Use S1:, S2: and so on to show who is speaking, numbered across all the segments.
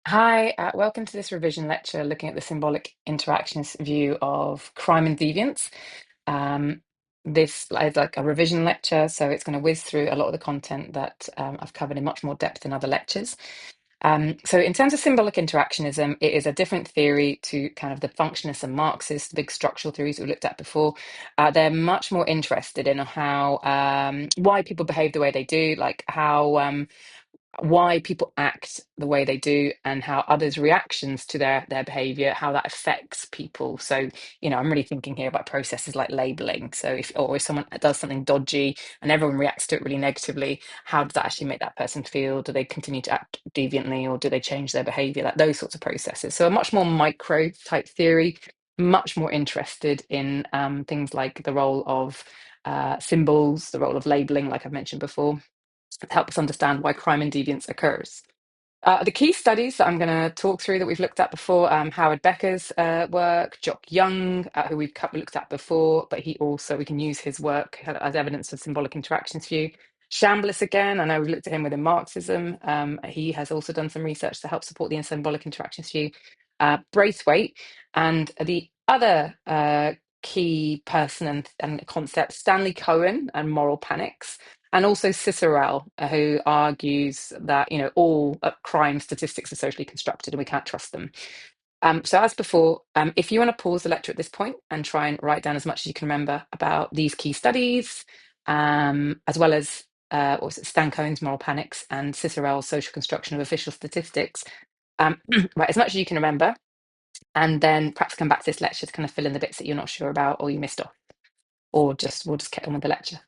S1: Hi, welcome to this revision lecture looking at the symbolic interactionist view of crime and deviance. Um, this is like a revision lecture, so it's going to whiz through a lot of the content that I've covered in much more depth in other lectures. So in terms of symbolic interactionism, it is a different theory to kind of the functionists and Marxists, the big structural theories we looked at before. They're much more interested in how why people behave the way they do, like how why people act the way they do and how others' reactions to their behavior, how that affects people. So, I'm really thinking here about processes like labeling. So if someone does something dodgy and everyone reacts to it really negatively, how does that actually make that person feel? Do they continue to act deviantly or do they change their behavior? Like those sorts of processes. So a much more micro type theory, much more interested in things like the role of symbols, the role of labeling, like I've mentioned before, to help us understand why crime and deviance occurs. The key studies that I'm going to talk through that we've looked at before, Howard Becker's work, Jock Young, who we've looked at before, but we can use his work as evidence of symbolic interactions view. Chambliss again, I know we've looked at him within Marxism. He has also done some research to help support the symbolic interactions view. Braithwaite, and the other key person and concept, Stanley Cohen and moral panics. And also Cicero, who argues that all crime statistics are socially constructed and we can't trust them. So as before, if you want to pause the lecture at this point and try and write down as much as you can remember about these key studies, as well as what was it, Stan Cohen's moral panics and Cicero's social construction of official statistics, write as much as you can remember, and then perhaps come back to this lecture to kind of fill in the bits that you're not sure about or you missed off, or we'll just get on with the lecture.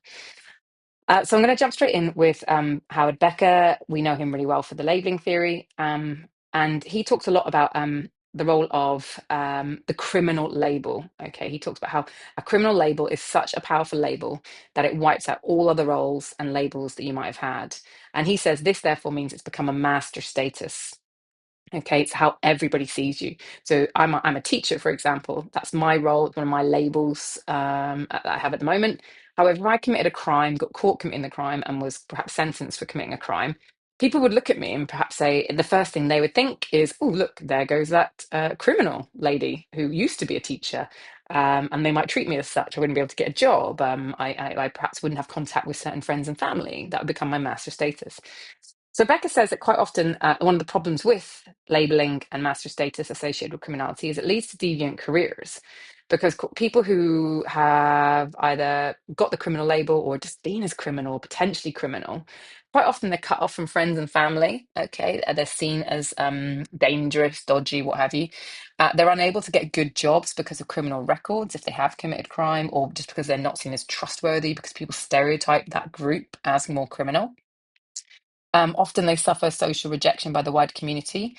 S1: So I'm going to jump straight in with Howard Becker. We know him really well for the labeling theory. And he talks a lot about the role of the criminal label. Okay, he talks about how a criminal label is such a powerful label that it wipes out all other roles and labels that you might have had. And he says this therefore means it's become a master status. Okay, it's how everybody sees you. So I'm a teacher, for example. That's my role. It's one of my labels that I have at the moment. However, if I committed a crime, got caught committing the crime, and was perhaps sentenced for committing a crime, people would look at me and perhaps say the first thing they would think is, "Oh, look, there goes that criminal lady who used to be a teacher." And they might treat me as such. I wouldn't be able to get a job. I perhaps wouldn't have contact with certain friends and family. That would become my master status. So Becker says that quite often one of the problems with labeling and master status associated with criminality is it leads to deviant careers because people who have either got the criminal label or just been as criminal, potentially criminal, quite often they're cut off from friends and family. Okay, they're seen as dangerous, dodgy, what have you. They're unable to get good jobs because of criminal records if they have committed crime, or just because they're not seen as trustworthy because people stereotype that group as more criminal. Often they suffer social rejection by the wider community.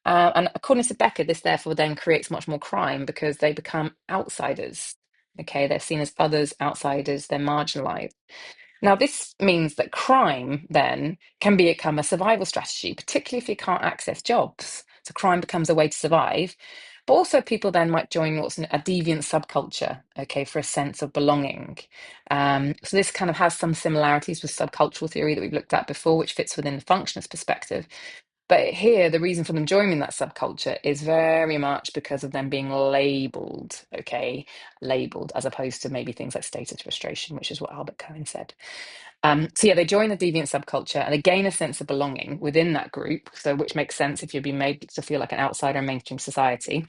S1: And according to Becker, this therefore then creates much more crime because they become outsiders. Okay, they're seen as others, outsiders, they're marginalized. Now, this means that crime then can become a survival strategy, particularly if you can't access jobs. So crime becomes a way to survive. But also, people then might join what's a deviant subculture, okay, for a sense of belonging. So this kind of has some similarities with subcultural theory that we've looked at before, which fits within the functionist perspective. But here, the reason for them joining that subculture is very much because of them being labeled, okay, labeled, as opposed to maybe things like status frustration, which is what Albert Cohen said. So yeah, they join the deviant subculture and they gain a sense of belonging within that group, so which makes sense if you're being made to feel like an outsider in mainstream society.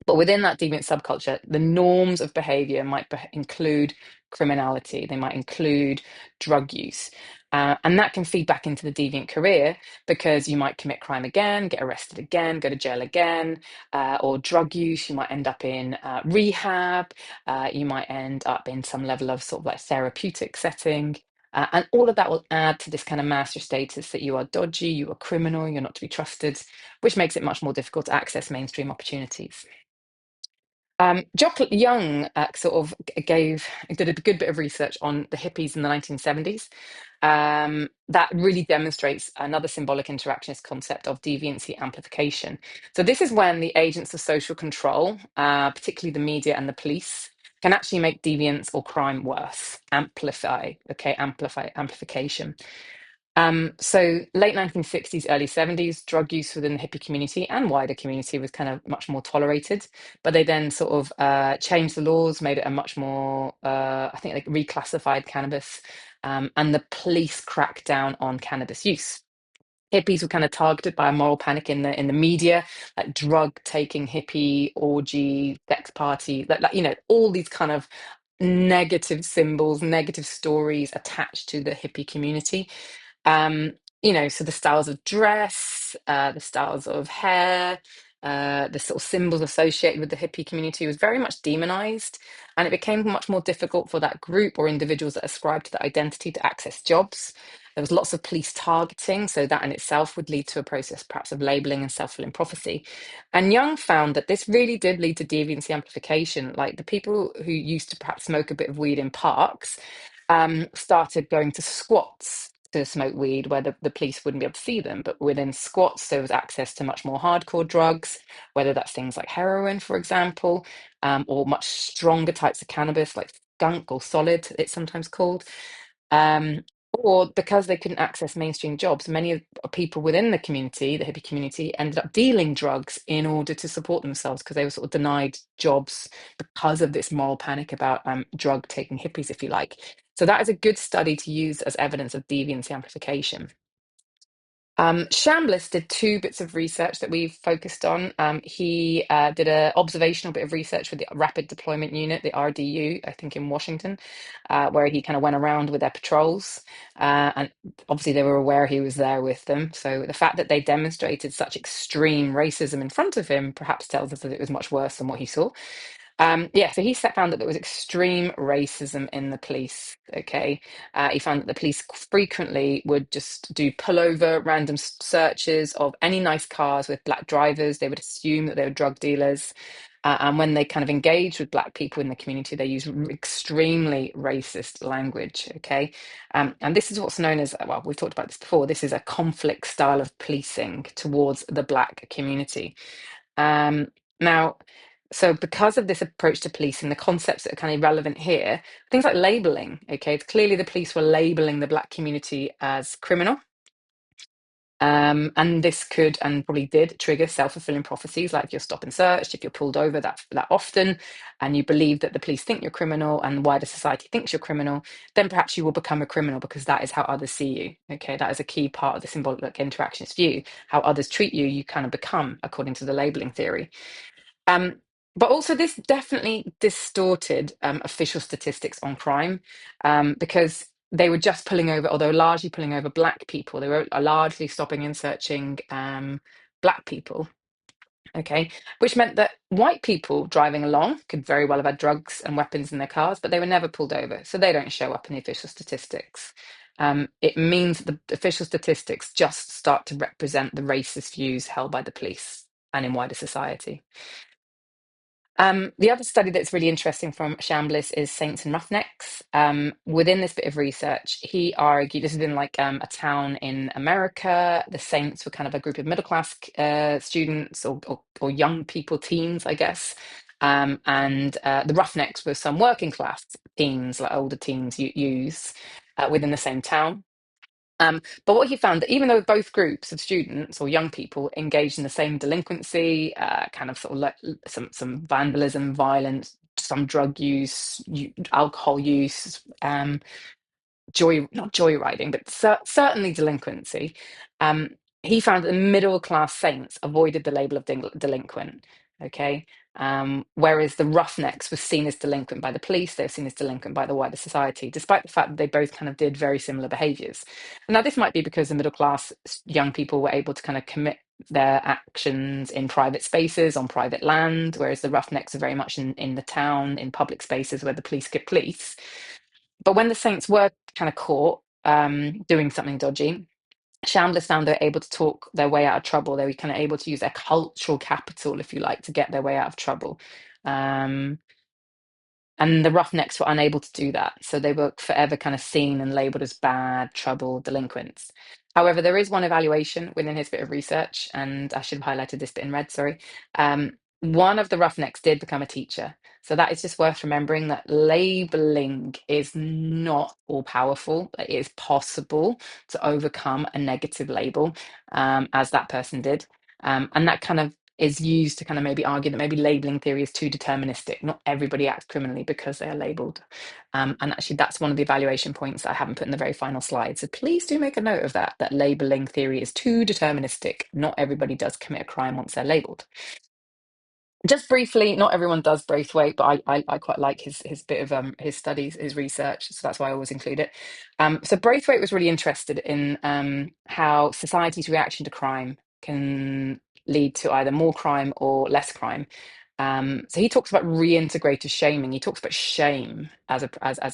S1: But within that deviant subculture, the norms of behavior might include criminality, they might include drug use. And that can feed back into the deviant career because you might commit crime again, get arrested again, go to jail again, or drug use. You might end up in rehab. You might end up in some level of sort of like therapeutic setting. And all of that will add to this kind of master status that you are dodgy, you are criminal, you're not to be trusted, which makes it much more difficult to access mainstream opportunities. Jock Young did a good bit of research on the hippies in the 1970s. That really demonstrates another symbolic interactionist concept of deviancy amplification. So this is when the agents of social control, particularly the media and the police, can actually make deviance or crime worse. Amplification. So late 1960s, early 70s, drug use within the hippie community and wider community was kind of much more tolerated. But they then sort of changed the laws, made it a much more, I think, like reclassified cannabis, and the police cracked down on cannabis use. Hippies were kind of targeted by a moral panic in the media, like drug taking hippie orgy, sex party, like all these kind of negative symbols, negative stories attached to the hippie community. Um, so the styles of dress, the styles of hair, the sort of symbols associated with the hippie community was very much demonized, and it became much more difficult for that group or individuals that ascribed to that identity to access jobs. There was lots of police targeting, so that in itself would lead to a process perhaps of labeling and self-fulfilling prophecy. And Young found that this really did lead to deviance amplification. Like the people who used to perhaps smoke a bit of weed in parks started going to squats to smoke weed where the police wouldn't be able to see them. But within squats, there was access to much more hardcore drugs, whether that's things like heroin, for example, or much stronger types of cannabis like skunk or solid, it's sometimes called. Um, or because they couldn't access mainstream jobs, many of people within the community, the hippie community, ended up dealing drugs in order to support themselves because they were sort of denied jobs because of this moral panic about drug taking hippies, if you like. So that is a good study to use as evidence of deviance amplification. Chambliss did two bits of research that we've focused on. He did an observational bit of research with the Rapid Deployment Unit, the RDU, I think in Washington, where he kind of went around with their patrols. And obviously they were aware he was there with them. So the fact that they demonstrated such extreme racism in front of him perhaps tells us that it was much worse than what he saw. Yeah, so found that there was extreme racism in the police. Okay, he found that the police frequently would just do pullover, random searches of any nice cars with black drivers. They would assume that they were drug dealers. And when they kind of engage with black people in the community, they use extremely racist language. Okay, and this is what's known as, well, we've talked about this before. This is a conflict style of policing towards the black community. Um, Now, so because of this approach to policing, the concepts that are kind of relevant here, things like labeling, okay, it's clearly the police were labeling the black community as criminal. And this could and probably did trigger self-fulfilling prophecies, like you're stop and searched if you're pulled over that often, and you believe that the police think you're criminal and wider society thinks you're criminal, then perhaps you will become a criminal because that is how others see you. Okay, that is a key part of the symbolic interactionist view. How others treat you, you kind of become, according to the labeling theory. Um, but also, this definitely distorted official statistics on crime because they were just pulling over, or they were largely pulling over black people. They were largely stopping and searching black people. Okay, which meant that white people driving along could very well have had drugs and weapons in their cars, but they were never pulled over, so they don't show up in the official statistics. It means that the official statistics just start to represent the racist views held by the police and in wider society. The other study that's really interesting from Chambliss is Saints and Roughnecks. Within this bit of research, he argued this is in like a town in America. The Saints were kind of a group of middle class students or young people, teens, I guess. And the Roughnecks were some working class teens, like older teens, use within the same town. But what he found that even though both groups of students or young people engaged in the same delinquency, kind of sort of like some vandalism, violence, some drug use, alcohol use, not joyriding, but certainly delinquency. Um, he found that the middle class saints avoided the label of delinquent. Okay. Whereas the roughnecks were seen as delinquent by the police, they were seen as delinquent by the wider society, despite the fact that they both kind of did very similar behaviors. And now, this might be because the middle class young people were able to kind of commit their actions in private spaces on private land, whereas the roughnecks are very much in the town, in public spaces where the police could police. But when the Saints were kind of caught doing something dodgy, Chambliss found they were able to talk their way out of trouble. They were kind of able to use their cultural capital, if you like, to get their way out of trouble. Um, and the Roughnecks were unable to do that. So they were forever kind of seen and labeled as bad, trouble, delinquents. However, there is one evaluation within his bit of research, and I should have highlighted this bit in red, sorry. One of the Roughnecks did become a teacher. So that is just worth remembering that labeling is not all powerful. It is possible to overcome a negative label, as that person did. And that kind of is used to kind of maybe argue that maybe labeling theory is too deterministic. Not everybody acts criminally because they are labeled. And actually, that's one of the evaluation points that I haven't put in the very final slide. So please do make a note of that, that labeling theory is too deterministic. Not everybody does commit a crime once they're labeled. Just briefly, not everyone does Braithwaite, but I quite like his bit of his studies, his research, so that's why I always include it. So Braithwaite was really interested in how society's reaction to crime can lead to either more crime or less crime. So he talks about reintegrative shaming. He talks about shame as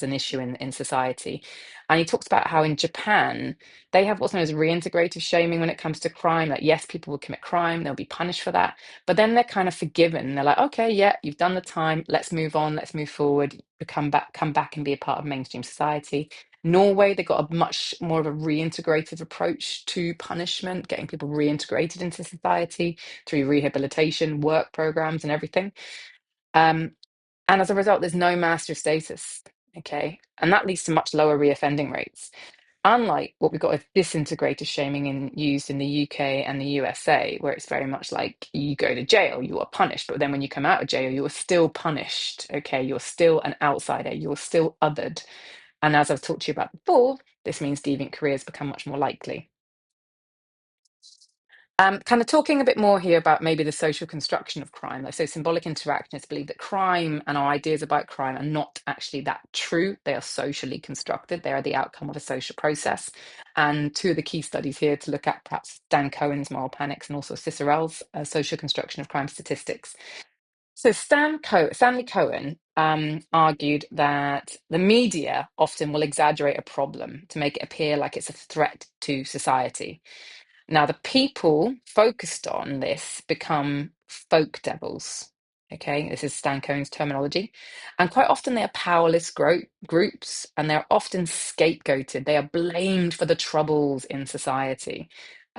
S1: an issue in society, and he talks about how in Japan they have what's known as reintegrative shaming when it comes to crime. Like, yes, people will commit crime, they'll be punished for that, but then they're kind of forgiven. They're like, okay, yeah, you've done the time. Let's move on. Let's move forward. Come back and be a part of mainstream society. Norway, they got a much more of a reintegrative approach to punishment, getting people reintegrated into society through rehabilitation, work programs, and everything. Um, and as a result, there's no master status. Okay. And that leads to much lower reoffending rates. Unlike what we've got with disintegrated shaming used in the UK and the USA, where it's very much like you go to jail, you are punished, but then when you come out of jail, you are still punished. Okay, you're still an outsider, you're still othered. And as I've talked to you about before, this means deviant careers become much more likely. Kind of talking a bit more here about maybe the social construction of crime. Like, so symbolic interactionists believe that crime and our ideas about crime are not actually that true. They are socially constructed. They are the outcome of a social process. And two of the key studies here to look at, perhaps Dan Cohen's Moral Panics and also Cicerel's Social Construction of Crime Statistics. So Stanley Cohen argued that the media often will exaggerate a problem to make it appear like it's a threat to society. Now, the people focused on this become folk devils. Okay, this is Stan Cohen's terminology. And quite often they are powerless groups, and they're often scapegoated. They are blamed for the troubles in society,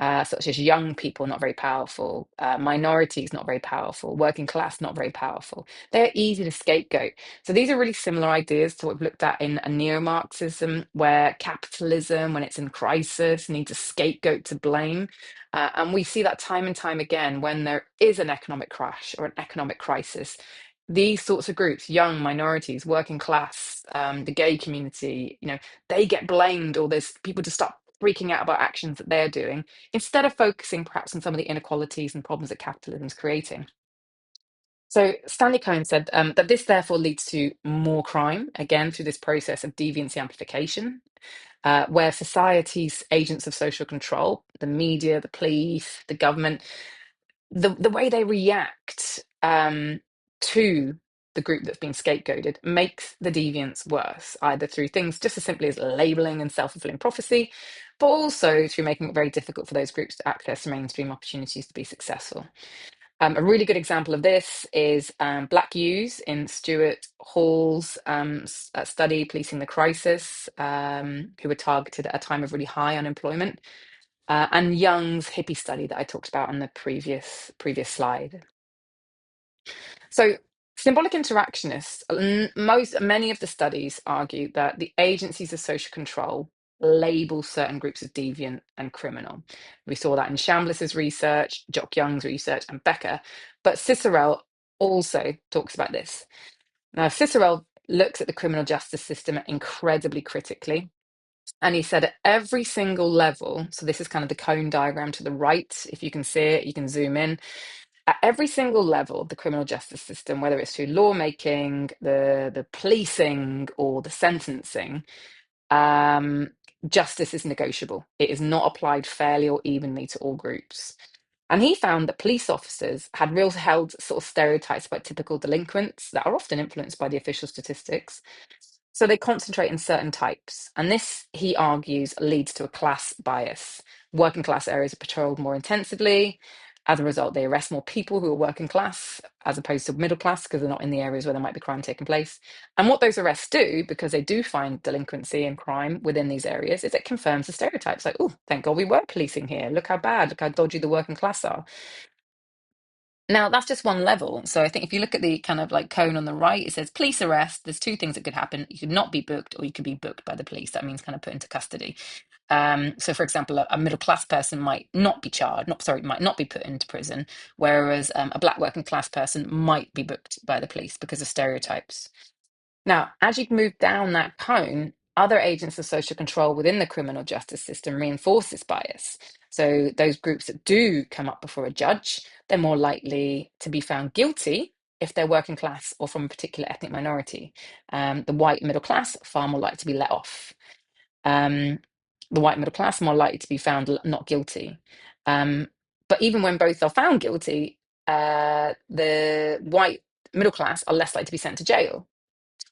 S1: such as young people, not very powerful, minorities, not very powerful, working class, not very powerful. They're easy to scapegoat. So these are really similar ideas to what we've looked at in a neo-Marxism, where capitalism, when it's in crisis, needs a scapegoat to blame. And we see that time and time again when there is an economic crash or an economic crisis. These sorts of groups, young minorities, working class, the gay community, they get blamed, or there's people just start freaking out about actions that they're doing instead of focusing perhaps on some of the inequalities and problems that capitalism is creating. So Stanley Cohen said that this therefore leads to more crime, again, through this process of deviancy amplification, where society's agents of social control, the media, the police, the government, the way they react to the group that's been scapegoated makes the deviance worse, either through things just as simply as labeling and self-fulfilling prophecy, but also through making it very difficult for those groups to access mainstream opportunities to be successful. A really good example of this is Black youths in Stuart Hall's study, Policing the Crisis, who were targeted at a time of really high unemployment, and Young's hippie study that I talked about on the previous slide. So, symbolic interactionists, many of the studies argue that the agencies of social control label certain groups as deviant and criminal. We saw that in Chambliss's research, Jock Young's research, and Becker. But Cicerel also talks about this. Now, Cicerel looks at the criminal justice system incredibly critically. And he said at every single level, so this is kind of the cone diagram to the right. If you can see it, you can zoom in. At every single level of the criminal justice system, whether it's through lawmaking, the policing, or the sentencing, um, justice is negotiable. It is not applied fairly or evenly to all groups. And he found that police officers had real held sort of stereotypes about typical delinquents that are often influenced by the official statistics. So they concentrate in certain types. And this, he argues, leads to a class bias. Working class areas are patrolled more intensively. As a result, they arrest more people who are working class as opposed to middle class because they're not in the areas where there might be crime taking place. And what those arrests do, because they do find delinquency and crime within these areas, is it confirms the stereotypes like, oh, thank God we were policing here. Look how bad, look how dodgy the working class are. Now, that's just one level. So I think if you look at the kind of like cone on the right, it says police arrest. There's two things that could happen. You could not be booked, or you could be booked by the police. That means kind of put into custody. So, for example, a middle class person might not be charged, not sorry, might not be put into prison, whereas a black working class person might be booked by the police because of stereotypes. Now, as you move down that cone, other agents of social control within the criminal justice system reinforce this bias. So, those groups that do come up before a judge, they're more likely to be found guilty if they're working class or from a particular ethnic minority. The white middle class, far more likely to be let off. Um, the white middle class, more likely to be found not guilty. Um, but even when both are found guilty, the white middle class are less likely to be sent to jail,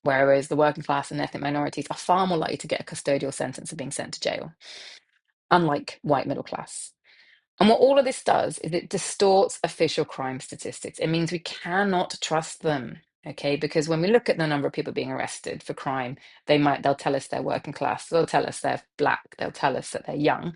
S1: whereas the working class and ethnic minorities are far more likely to get a custodial sentence of being sent to jail, unlike white middle class. And what all of this does is it distorts official crime statistics. It means we cannot trust them, okay? Because when we look at the number of people being arrested for crime, they'll tell us they're working class, they'll tell us they're black, they'll tell us that they're young.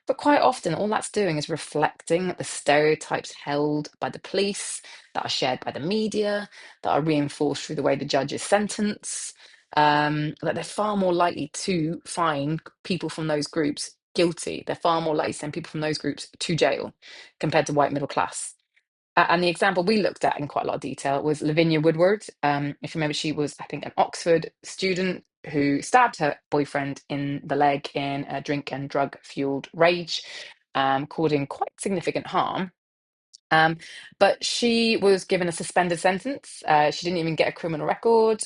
S1: But quite often, all that's doing is reflecting the stereotypes held by the police, that are shared by the media, that are reinforced through the way the judges sentence, that they're far more likely to find people from those groups guilty. They're far more likely to send people from those groups to jail compared to white middle class. And the example we looked at in quite a lot of detail was Lavinia Woodward. If you remember, she was, I think, an Oxford student who stabbed her boyfriend in the leg in a drink and drug fueled rage, causing quite significant harm. Um, but she was given a suspended sentence. She didn't even get a criminal record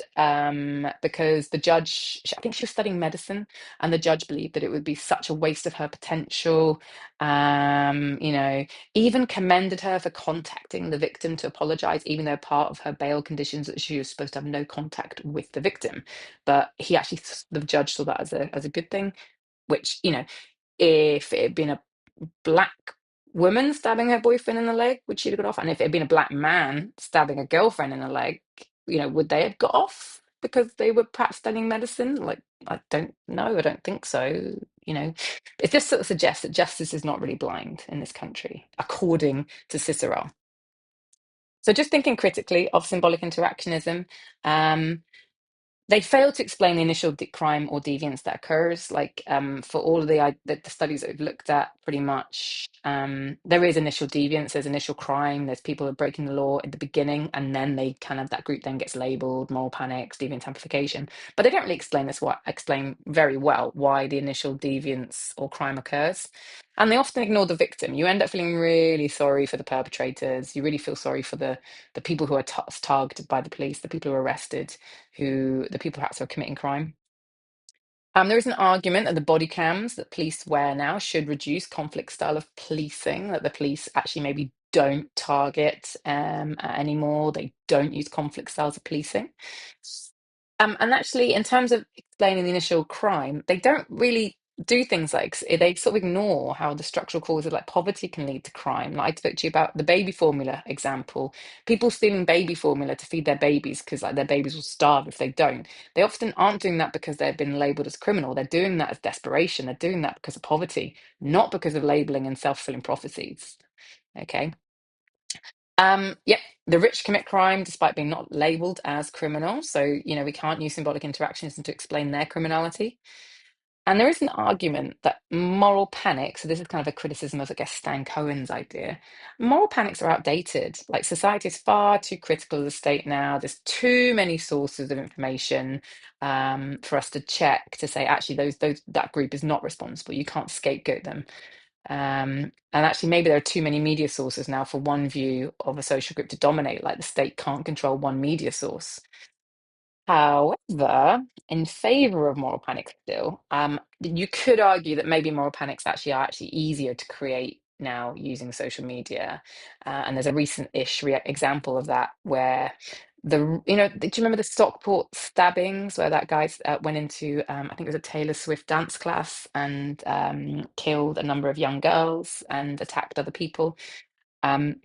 S1: because the judge, I think she was studying medicine, and the judge believed that it would be such a waste of her potential. You know, even commended her for contacting the victim to apologize, even though part of her bail conditions that she was supposed to have no contact with the victim. But he actually, the judge saw that as a good thing, which, if it had been a black woman stabbing her boyfriend in the leg, would she have got off? And if it had been a black man stabbing a girlfriend in the leg, would they have got off because they were perhaps studying medicine? Like, I don't know. I don't think so. It just sort of suggests that justice is not really blind in this country, according to Cicero. So, just thinking critically of symbolic interactionism, um, they fail to explain the initial crime or deviance that occurs. Like for all of the studies that we've looked at, pretty much there is initial deviance, there's initial crime, there's people who are breaking the law at the beginning, and then they kind of that group then gets labeled moral panics, deviant amplification. But they don't really explain very well why the initial deviance or crime occurs. And they often ignore the victim. You end up feeling really sorry for the perpetrators. You really feel sorry for the people who are targeted by the police, the people who are arrested, who the people perhaps who are committing crime. There is an argument that the body cams that police wear now should reduce conflict style of policing, that the police actually maybe don't target anymore. They don't use conflict styles of policing. And actually, in terms of explaining the initial crime, they don't really do things like they sort of ignore how the structural causes like poverty can lead to crime. Like I spoke to you about the baby formula example. People stealing baby formula to feed their babies because like their babies will starve if they don't. They often aren't doing that because they've been labeled as criminal. They're doing that as desperation. They're doing that because of poverty, not because of labeling and self-fulfilling prophecies. Okay. Yep, the rich commit crime despite being not labeled as criminal. So, we can't use symbolic interactionism to explain their criminality. And there is an argument that moral panics, so this is kind of a criticism of, I guess, Stan Cohen's idea. Moral panics are outdated. Like society is far too critical of the state now. There's too many sources of information for us to check to say actually that group is not responsible. You can't scapegoat them. And actually, maybe there are too many media sources now for one view of a social group to dominate. Like the state can't control one media source. However, in favor of moral panic still, you could argue that maybe moral panics are actually easier to create now using social media. And there's a recent-ish example of that where do you remember the Stockport stabbings where that guy went into, I think it was a Taylor Swift dance class and killed a number of young girls and attacked other people? Um,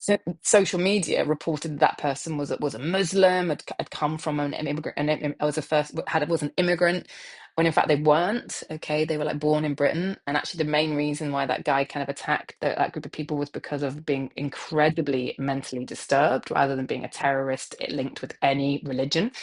S1: So social media reported that that person was a Muslim, had come from an immigrant, was a first had was an immigrant, when in fact they weren't. Okay, they were like born in Britain, and actually the main reason why that guy kind of attacked that group of people was because of being incredibly mentally disturbed, rather than being a terrorist linked with any religion.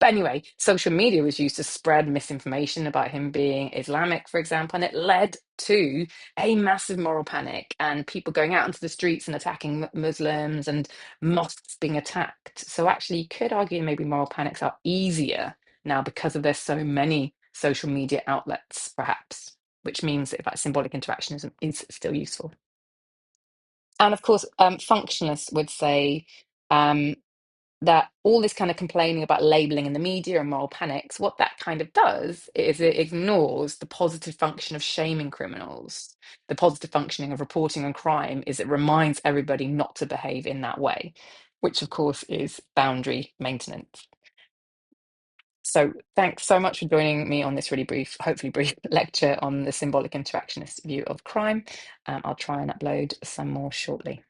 S1: But anyway, social media was used to spread misinformation about him being Islamic, for example, and it led to a massive moral panic and people going out into the streets and attacking Muslims and mosques being attacked. So actually, you could argue maybe moral panics are easier now because of there's so many social media outlets, perhaps, which means that that symbolic interactionism is still useful. And of course, functionalists would say um, that all this kind of complaining about labeling in the media and moral panics, what that kind of does is it ignores the positive function of shaming criminals. The positive functioning of reporting on crime is it reminds everybody not to behave in that way, which of course is boundary maintenance. So thanks so much for joining me on this really brief, hopefully brief lecture on the symbolic interactionist view of crime. I'll try and upload some more shortly.